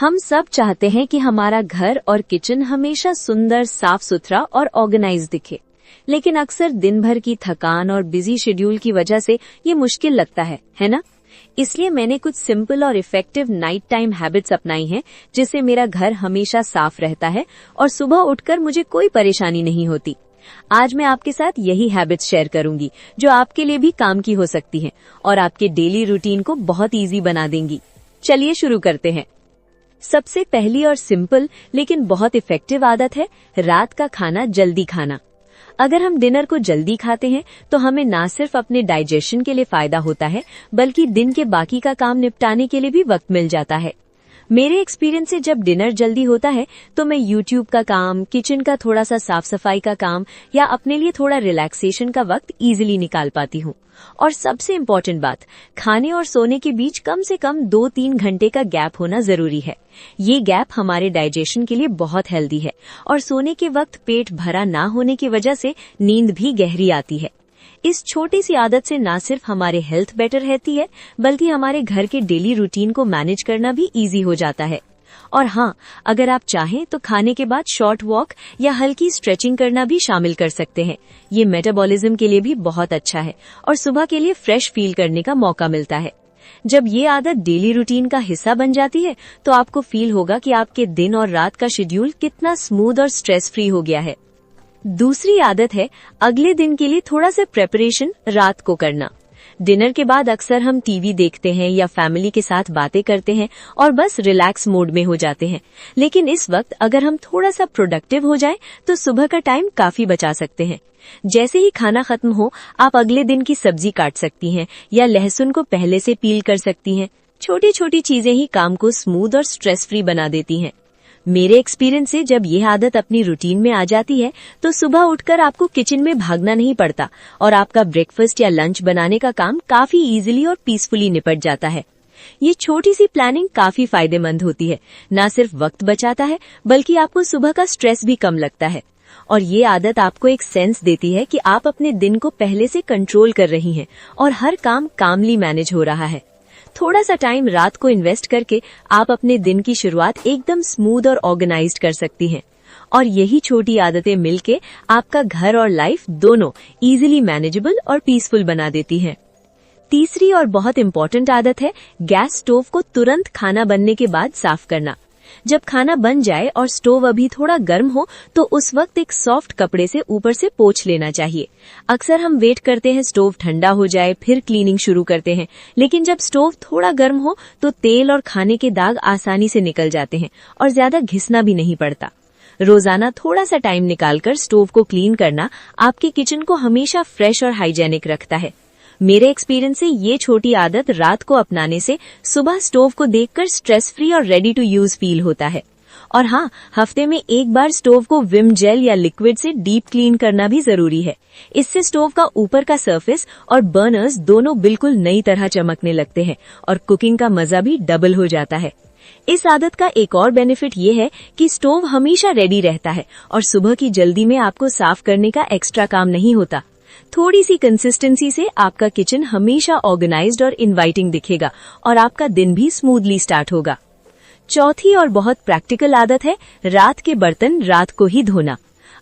हम सब चाहते हैं कि हमारा घर और किचन हमेशा सुंदर, साफ सुथरा और ऑर्गेनाइज दिखे, लेकिन अक्सर दिन भर की थकान और बिजी शेड्यूल की वजह से ये मुश्किल लगता है ना? इसलिए मैंने कुछ सिंपल और इफेक्टिव नाइट टाइम हैबिट्स अपनाई हैं, जिससे मेरा घर हमेशा साफ रहता है और सुबह उठकर मुझे कोई परेशानी नहीं होती। आज मैं आपके साथ यही हैबिट्स शेयर करूंगी, जो आपके लिए भी काम की हो सकती हैं और आपके डेली रूटीन को बहुत इजी बना देंगी। चलिए शुरू करते हैं। सबसे पहली और सिंपल लेकिन बहुत इफेक्टिव आदत है रात का खाना जल्दी खाना। अगर हम डिनर को जल्दी खाते हैं तो हमें ना सिर्फ अपने डाइजेशन के लिए फायदा होता है, बल्कि दिन के बाकी का काम निपटाने के लिए भी वक्त मिल जाता है। मेरे एक्सपीरियंस से जब डिनर जल्दी होता है तो मैं यूट्यूब का काम, किचन का थोड़ा सा साफ सफाई का काम या अपने लिए थोड़ा रिलैक्सेशन का वक्त इजीली निकाल पाती हूँ। और सबसे इम्पोर्टेंट बात, खाने और सोने के बीच कम से कम 2-3 घंटे का गैप होना जरूरी है। ये गैप हमारे डाइजेशन के लिए बहुत हेल्दी है और सोने के वक्त पेट भरा ना होने की वजह से नींद भी गहरी आती है। इस छोटी सी आदत से ना सिर्फ हमारे हेल्थ बेटर रहती है, बल्कि हमारे घर के डेली रूटीन को मैनेज करना भी इजी हो जाता है। और हाँ, अगर आप चाहें तो खाने के बाद शॉर्ट वॉक या हल्की स्ट्रेचिंग करना भी शामिल कर सकते हैं। ये मेटाबॉलिज्म के लिए भी बहुत अच्छा है और सुबह के लिए फ्रेश फील करने का मौका मिलता है। जब ये आदत डेली रूटीन का हिस्सा बन जाती है तो आपको फील होगा कि आपके दिन और रात का शेड्यूल कितना स्मूथ और स्ट्रेस फ्री हो गया है। दूसरी आदत है अगले दिन के लिए थोड़ा सा प्रेपरेशन रात को करना। डिनर के बाद अक्सर हम टीवी देखते हैं या फैमिली के साथ बातें करते हैं और बस रिलैक्स मोड में हो जाते हैं। लेकिन इस वक्त अगर हम थोड़ा सा प्रोडक्टिव हो जाएं तो सुबह का टाइम काफी बचा सकते हैं। जैसे ही खाना खत्म हो, आप अगले दिन की सब्जी काट सकती हैं या लहसुन को पहले से पील कर सकती हैं। छोटी छोटी चीजें ही काम को स्मूथ और स्ट्रेस फ्री बना देती हैं। मेरे एक्सपीरियंस से जब ये आदत अपनी रूटीन में आ जाती है तो सुबह उठकर आपको किचन में भागना नहीं पड़ता और आपका ब्रेकफास्ट या लंच बनाने का काम काफी इजीली और पीसफुली निपट जाता है। ये छोटी सी प्लानिंग काफी फायदेमंद होती है। न सिर्फ वक्त बचाता है, बल्कि आपको सुबह का स्ट्रेस भी कम लगता है। और ये आदत आपको एक सेंस देती है कि आप अपने दिन को पहले से कंट्रोल कर रही हैं और हर काम कामली मैनेज हो रहा है। थोड़ा सा टाइम रात को इन्वेस्ट करके आप अपने दिन की शुरुआत एकदम स्मूथ और ऑर्गेनाइज्ड कर सकती हैं। और यही छोटी आदतें मिलके आपका घर और लाइफ दोनों इजीली मैनेजेबल और पीसफुल बना देती हैं। तीसरी और बहुत इम्पोर्टेंट आदत है गैस स्टोव को तुरंत खाना बनने के बाद साफ करना। जब खाना बन जाए और स्टोव अभी थोड़ा गर्म हो तो उस वक्त एक सॉफ्ट कपड़े से ऊपर से पोंछ लेना चाहिए। अक्सर हम वेट करते हैं स्टोव ठंडा हो जाए फिर क्लीनिंग शुरू करते हैं, लेकिन जब स्टोव थोड़ा गर्म हो तो तेल और खाने के दाग आसानी से निकल जाते हैं और ज्यादा घिसना भी नहीं पड़ता। रोजाना थोड़ा सा टाइम निकालकर स्टोव को क्लीन करना आपके किचन को हमेशा फ्रेश और हाइजेनिक रखता है। मेरे एक्सपीरियंस से ये छोटी आदत रात को अपनाने से सुबह स्टोव को देखकर स्ट्रेस फ्री और रेडी टू यूज फील होता है। और हाँ, हफ्ते में एक बार स्टोव को विम जेल या लिक्विड से डीप क्लीन करना भी जरूरी है। इससे स्टोव का ऊपर का सरफेस और बर्नर्स दोनों बिल्कुल नई तरह चमकने लगते हैं और कुकिंग का मजा भी डबल हो जाता है। इस आदत का एक और बेनिफिट ये है कि स्टोव हमेशा रेडी रहता है और सुबह की जल्दी में आपको साफ करने का एक्स्ट्रा काम नहीं होता। थोड़ी सी कंसिस्टेंसी से आपका किचन हमेशा ऑर्गेनाइज्ड और इनवाइटिंग दिखेगा और आपका दिन भी स्मूथली स्टार्ट होगा। चौथी और बहुत प्रैक्टिकल आदत है रात के बर्तन रात को ही धोना।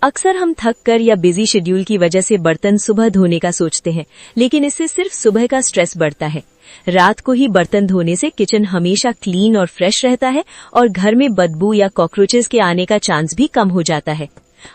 अक्सर हम थक कर या बिजी शेड्यूल की वजह से बर्तन सुबह धोने का सोचते हैं, लेकिन इससे सिर्फ सुबह का स्ट्रेस बढ़ता है। रात को ही बर्तन धोने से किचन हमेशा क्लीन और फ्रेश रहता है और घर में बदबू या कॉकरोचेस के आने का चांस भी कम हो जाता है।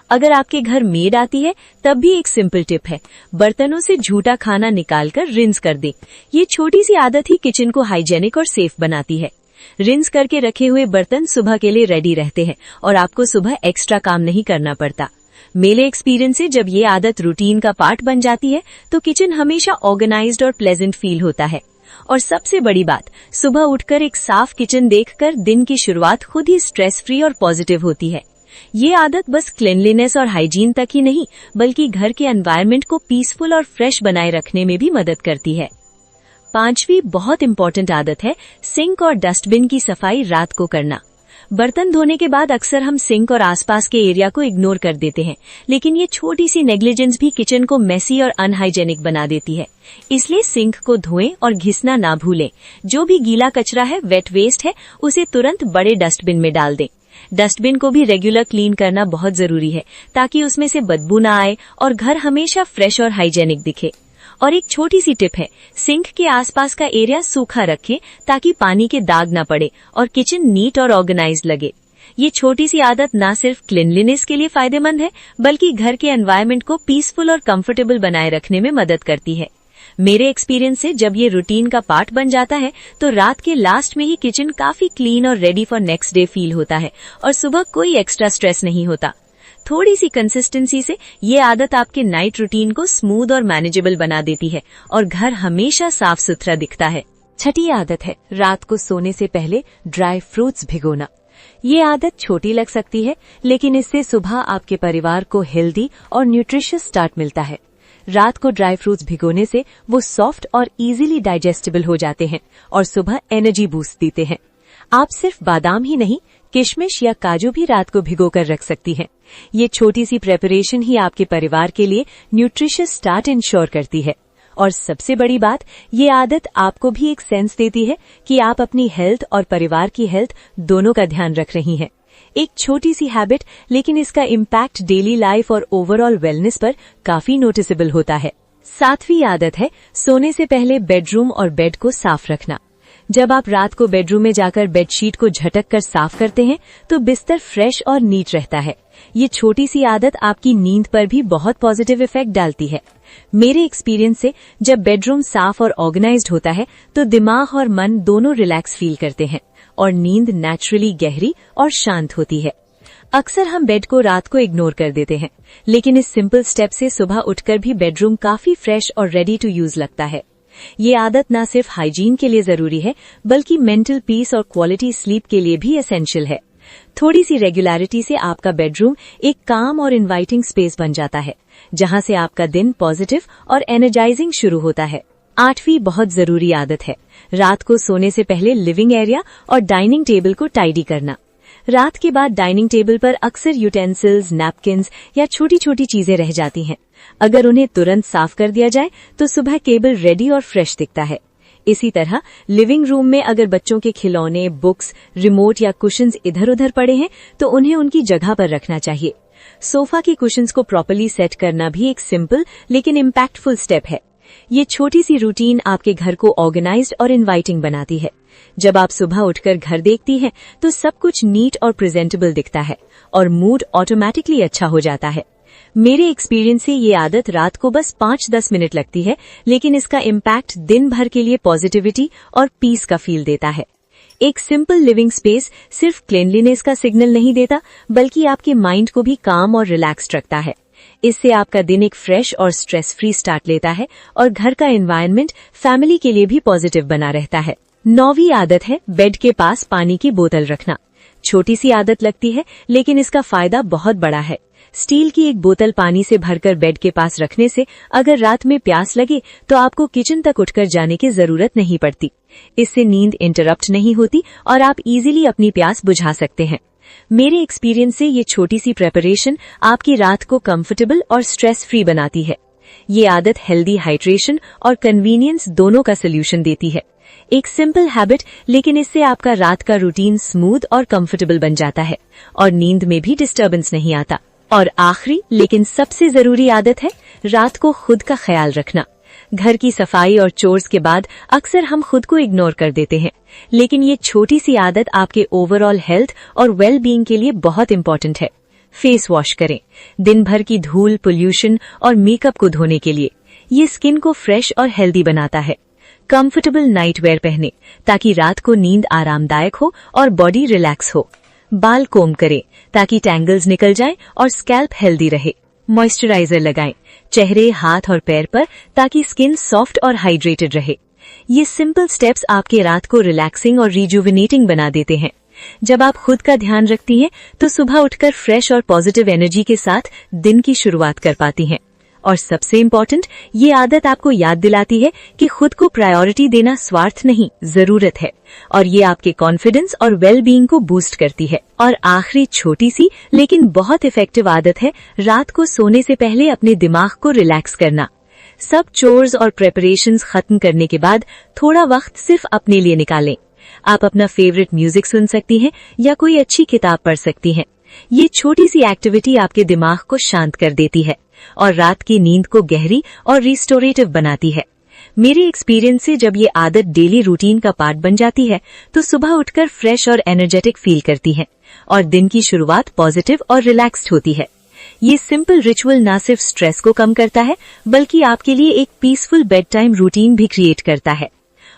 अगर आपके घर मेड आती है तब भी एक सिंपल टिप है, बर्तनों से झूठा खाना निकालकर रिंस कर दें। ये छोटी सी आदत ही किचन को हाइजेनिक और सेफ बनाती है। रिंस करके रखे हुए बर्तन सुबह के लिए रेडी रहते हैं और आपको सुबह एक्स्ट्रा काम नहीं करना पड़ता। मेरे एक्सपीरियंस से जब ये आदत रूटीन का पार्ट बन जाती है तो किचन हमेशा ऑर्गेनाइज्ड और प्लेजेंट फील होता है। और सबसे बड़ी बात, सुबह उठकर एक साफ किचन देखकर दिन की शुरुआत खुद ही स्ट्रेस फ्री और पॉजिटिव होती है। ये आदत बस क्लीनलीनेस और हाइजीन तक ही नहीं, बल्कि घर के एनवायरनमेंट को पीसफुल और फ्रेश बनाए रखने में भी मदद करती है। पांचवी बहुत इम्पोर्टेंट आदत है सिंक और डस्टबिन की सफाई रात को करना। बर्तन धोने के बाद अक्सर हम सिंक और आसपास के एरिया को इग्नोर कर देते हैं, लेकिन ये छोटी सी नेग्लिजेंस भी किचन को मेसी और अनहाइजेनिक बना देती है। इसलिए सिंक को धोएं और घिसना ना भूलें। जो भी गीला कचरा है, वेट वेस्ट है, उसे तुरंत बड़े डस्टबिन में डाल दें। डस्टबिन को भी रेगुलर क्लीन करना बहुत जरूरी है, ताकि उसमें से बदबू ना आए और घर हमेशा फ्रेश और हाइजेनिक दिखे। और एक छोटी सी टिप है, सिंक के आसपास का एरिया सूखा रखें ताकि पानी के दाग ना पड़े और किचन नीट और ऑर्गेनाइज्ड लगे। ये छोटी सी आदत ना सिर्फ क्लीनलीनेस के लिए फायदेमंद है, बल्कि घर के एनवायरनमेंट को पीसफुल और कंफर्टेबल बनाए रखने में मदद करती है। मेरे एक्सपीरियंस से जब ये रूटीन का पार्ट बन जाता है तो रात के लास्ट में ही किचन काफी क्लीन और ready for next day feel होता है और सुबह कोई एक्स्ट्रा स्ट्रेस नहीं होता। थोड़ी सी कंसिस्टेंसी से ये आदत आपके नाइट रूटीन को स्मूथ और मैनेजेबल बना देती है और घर हमेशा साफ सुथरा दिखता है। छठी आदत है रात को सोने से पहले ड्राई फ्रूट्स भिगोना। ये आदत छोटी लग सकती है, लेकिन इससे सुबह आपके परिवार को हेल्दी और न्यूट्रिशियस स्टार्ट मिलता है। रात को ड्राई फ्रूट्स भिगोने से वो सॉफ्ट और इजीली डाइजेस्टेबल हो जाते हैं और सुबह एनर्जी बूस्ट देते हैं। आप सिर्फ बादाम ही नहीं, किशमिश या काजू भी रात को भिगोकर रख सकती हैं। ये छोटी सी प्रेपरेशन ही आपके परिवार के लिए न्यूट्रिशियस स्टार्ट इंश्योर करती है। और सबसे बड़ी बात, ये आदत आपको भी एक सेंस देती है कि आप अपनी हेल्थ और परिवार की हेल्थ दोनों का ध्यान रख रही हैं। एक छोटी सी हैबिट, लेकिन इसका इम्पैक्ट डेली लाइफ और ओवरऑल वेलनेस पर काफी नोटिसेबल होता है। सातवीं आदत है सोने से पहले बेडरूम और बेड को साफ रखना। जब आप रात को बेडरूम में जाकर बेडशीट को झटक कर साफ करते हैं तो बिस्तर फ्रेश और नीट रहता है। ये छोटी सी आदत आपकी नींद पर भी बहुत पॉजिटिव इफेक्ट डालती है। मेरे एक्सपीरियंस से जब बेडरूम साफ और ऑर्गेनाइज्ड होता है तो दिमाग और मन दोनों रिलैक्स फील करते हैं और नींद नेचुरली गहरी और शांत होती है। अक्सर हम बेड को रात को इग्नोर कर देते हैं, लेकिन इस सिंपल स्टेप से सुबह उठकर भी बेडरूम काफी फ्रेश और रेडी टू यूज लगता है। ये आदत न सिर्फ हाइजीन के लिए जरूरी है, बल्कि मेंटल पीस और क्वालिटी स्लीप के लिए भी एसेंशियल है। थोड़ी सी रेगुलरिटी से आपका बेडरूम एक काम और इनवाइटिंग स्पेस बन जाता है, जहां से आपका दिन पॉजिटिव और एनर्जाइजिंग शुरू होता है। आठवीं बहुत जरूरी आदत है रात को सोने से पहले लिविंग एरिया और डाइनिंग टेबल को टाइडी करना। रात के बाद डाइनिंग टेबल पर अक्सर यूटेंसिल्स, नैपकिन्स या छोटी छोटी चीजें रह जाती हैं। अगर उन्हें तुरंत साफ कर दिया जाए तो सुबह टेबल रेडी और फ्रेश दिखता है। इसी तरह लिविंग रूम में अगर बच्चों के खिलौने, बुक्स, रिमोट या कुशन्स इधर उधर पड़े हैं तो उन्हें उनकी जगह पर रखना चाहिए। सोफा की कुशन्स को प्रॉपर्ली सेट करना भी एक सिंपल लेकिन इम्पैक्टफुल स्टेप है। ये छोटी सी रूटीन आपके घर को ऑर्गेनाइज्ड और इनवाइटिंग बनाती है। जब आप सुबह उठकर घर देखती हैं तो सब कुछ नीट और प्रेजेंटेबल दिखता है और मूड ऑटोमेटिकली अच्छा हो जाता है। मेरे एक्सपीरियंस से ये आदत रात को बस 5-10 मिनट लगती है, लेकिन इसका इम्पैक्ट दिन भर के लिए पॉजिटिविटी और पीस का फील देता है। एक सिंपल लिविंग स्पेस सिर्फ क्लीनलीनेस का सिग्नल नहीं देता, बल्कि आपके माइंड को भी काम और रिलैक्स्ड रखता है। इससे आपका दिन एक फ्रेश और स्ट्रेस फ्री स्टार्ट लेता है और घर का एनवायरनमेंट फैमिली के लिए भी पॉजिटिव बना रहता है। 9वीं आदत है बेड के पास पानी की बोतल रखना। छोटी सी आदत लगती है, लेकिन इसका फायदा बहुत बड़ा है। स्टील की एक बोतल पानी से भरकर बेड के पास रखने से अगर रात में प्यास लगे तो आपको किचन तक उठकर जाने की जरूरत नहीं पड़ती। इससे नींद इंटरप्ट नहीं होती और आप इजीली अपनी प्यास बुझा सकते हैं। मेरे एक्सपीरियंस से ये छोटी सी प्रेपरेशन आपकी रात को कंफर्टेबल और स्ट्रेस फ्री बनाती है। ये आदत हेल्दी हाइड्रेशन और कन्वीनियंस दोनों का सोल्यूशन देती है। एक सिंपल हैबिट, लेकिन इससे आपका रात का रूटीन स्मूथ और कंफर्टेबल बन जाता है और नींद में भी डिस्टर्बेंस नहीं आता। और आखिरी लेकिन सबसे जरूरी आदत है रात को खुद का ख्याल रखना। घर की सफाई और चोर्स के बाद अक्सर हम खुद को इग्नोर कर देते हैं, लेकिन ये छोटी सी आदत आपके ओवरऑल हेल्थ और वेल बीइंग के लिए बहुत इंपॉर्टेंट है। फेस वॉश करें दिन भर की धूल, पोल्यूशन और मेकअप को धोने के लिए। ये स्किन को फ्रेश और हेल्दी बनाता है। कंफर्टेबल नाइट वेयर पहने ताकि रात को नींद आरामदायक हो और बॉडी रिलैक्स हो। बाल कोम करें ताकि टैंगल्स निकल जाएं और स्कैल्प हेल्दी रहे। मॉइस्चराइजर लगाएं चेहरे, हाथ और पैर पर ताकि स्किन सॉफ्ट और हाइड्रेटेड रहे। ये सिंपल स्टेप्स आपके रात को रिलैक्सिंग और रिजुविनेटिंग बना देते हैं। जब आप खुद का ध्यान रखती हैं तो सुबह उठकर फ्रेश और पॉजिटिव एनर्जी के साथ दिन की शुरुआत कर पाती हैं। और सबसे इम्पोर्टेंट, ये आदत आपको याद दिलाती है कि खुद को प्रायोरिटी देना स्वार्थ नहीं, जरूरत है, और ये आपके कॉन्फिडेंस और वेल बीइंग को बूस्ट करती है। और आखिरी छोटी सी लेकिन बहुत इफेक्टिव आदत है रात को सोने से पहले अपने दिमाग को रिलैक्स करना। सब चोर्स और प्रेपरेशंस खत्म करने के बाद थोड़ा वक्त सिर्फ अपने लिए निकालें। आप अपना फेवरेट म्यूजिक सुन सकती हैं या कोई अच्छी किताब पढ़ सकती हैं। ये छोटी सी एक्टिविटी आपके दिमाग को शांत कर देती है और रात की नींद को गहरी और रिस्टोरेटिव बनाती है। मेरे एक्सपीरियंस से जब ये आदत डेली रूटीन का पार्ट बन जाती है तो सुबह उठकर फ्रेश और एनर्जेटिक फील करती है और दिन की शुरुआत पॉजिटिव और रिलैक्स्ड होती है। ये सिंपल रिचुअल न सिर्फ स्ट्रेस को कम करता है बल्कि आपके लिए एक पीसफुल बेड टाइम रूटीन भी क्रिएट करता है।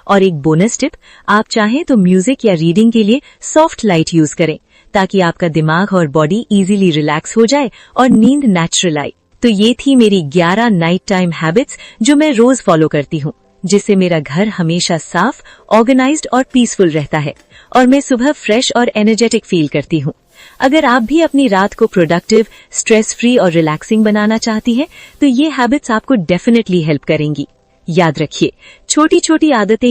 और एक बोनस टिप, आप चाहें तो म्यूजिक या रीडिंग के लिए सॉफ्ट लाइट यूज करें ताकि आपका दिमाग और बॉडी इजीली रिलैक्स हो जाए और नींद नेचुरल आए। तो ये थी मेरी 11 नाइट टाइम हैबिट्स जो मैं रोज फॉलो करती हूँ, जिससे मेरा घर हमेशा साफ, ऑर्गेनाइज्ड और पीसफुल रहता है और मैं सुबह फ्रेश और एनर्जेटिक फील करती हूँ। अगर आप भी अपनी रात को प्रोडक्टिव, स्ट्रेस फ्री और रिलैक्सिंग बनाना चाहती हैं तो ये हैबिट्स आपको डेफिनेटली हेल्प करेंगी। याद रखिए, छोटी छोटी आदतें